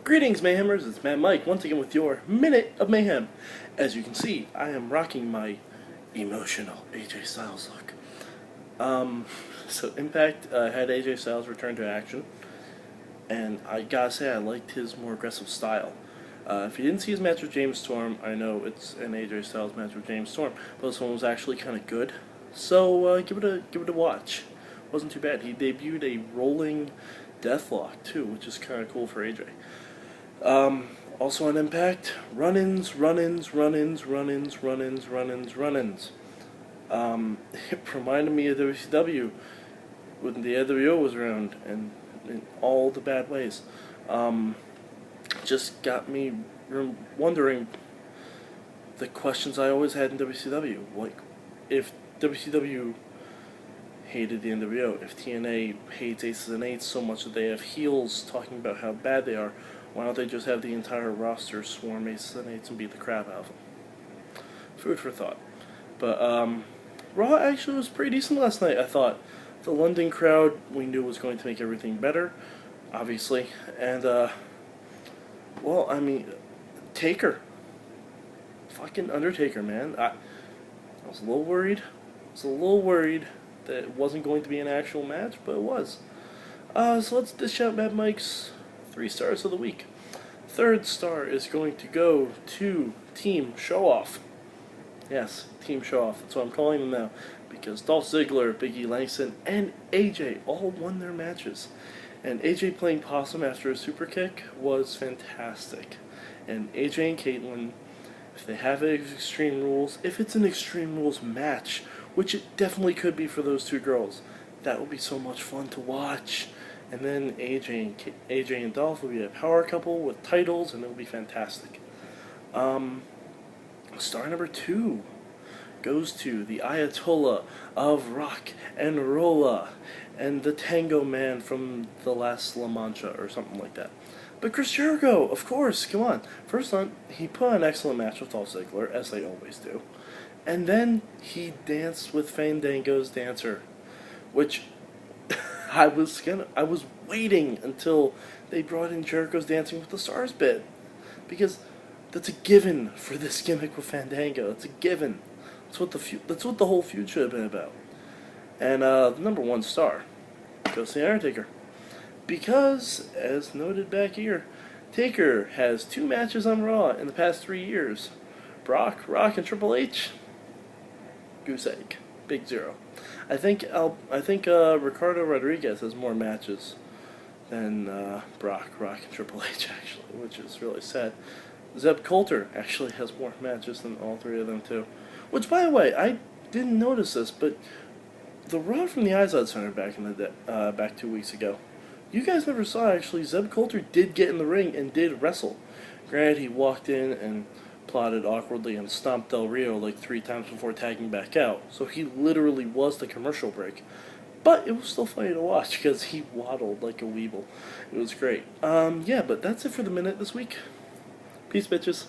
Greetings, Mayhemers. It's Matt Mike once again with your Minute of Mayhem. As you can see, I am rocking my emotional AJ Styles look. So Impact had AJ Styles return to action, and I gotta say I liked his more aggressive style. If you didn't see his match with James Storm, I know it's an AJ Styles match with James Storm, but this one was actually kind of good. So give it a watch. Wasn't too bad. He debuted a rolling deathlock too, which is kind of cool for AJ. Also on Impact, run-ins. It reminded me of WCW when the NWO was around, and in all the bad ways. Just got me wondering the questions I always had in WCW. Like, if WCW hated the NWO, if TNA hates Aces and Eights so much that they have heels talking about how bad they are, why don't they just have the entire roster swarm Aces and Eights and beat the crap out of them? Food for thought. But Raw actually was pretty decent last night, I thought. The London crowd we knew was going to make everything better, obviously. And, well, I mean, Taker. Fucking Undertaker, man. I was a little worried. That it wasn't going to be an actual match, but it was. So let's dish out Mad Mike's 3 stars of the week. Third star is going to go to Team Show Off. Yes, Team Show Off. That's what I'm calling them now. Because Dolph Ziggler, Big E Langston, and AJ all won their matches. And AJ playing possum after a super kick was fantastic. And AJ and Caitlyn, if they have Extreme Rules, if it's an Extreme Rules match, which it definitely could be for those two girls, that would be so much fun to watch. And then AJ and Dolph will be a power couple with titles, and it will be fantastic. Star number 2 goes to the Ayatollah of Rock and Rolla and the Tango Man from the last La Mancha or something like that. But Chris Jericho, of course, come on. First on, he put on an excellent match with Dolph Ziggler, as they always do. And then he danced with Fandango's dancer, which I was waiting until they brought in Jericho's Dancing with the Stars bit, because that's a given for this gimmick with Fandango. It's a given. That's what the whole feud should have been about. And the number 1 star goes to the Undertaker, because, as noted back here, Taker has 2 matches on Raw in the past 3 years. Brock, Rock, and Triple H. Goose egg. Big 0. I think Ricardo Rodriguez has more matches than Brock, Rock, and Triple H, actually, which is really sad. Zeb Coulter actually has more matches than all 3 of them, too. Which, by the way, I didn't notice this, but the Raw from the Izod Center back 2 weeks ago, you guys never saw, actually, Zeb Coulter did get in the ring and did wrestle. Granted, he walked in and plotted awkwardly and stomped Del Rio like 3 times before tagging back out, so he literally was the commercial break. But it was still funny to watch because he waddled like a weeble. It was great. Yeah, but that's it for the minute this week. Peace, bitches.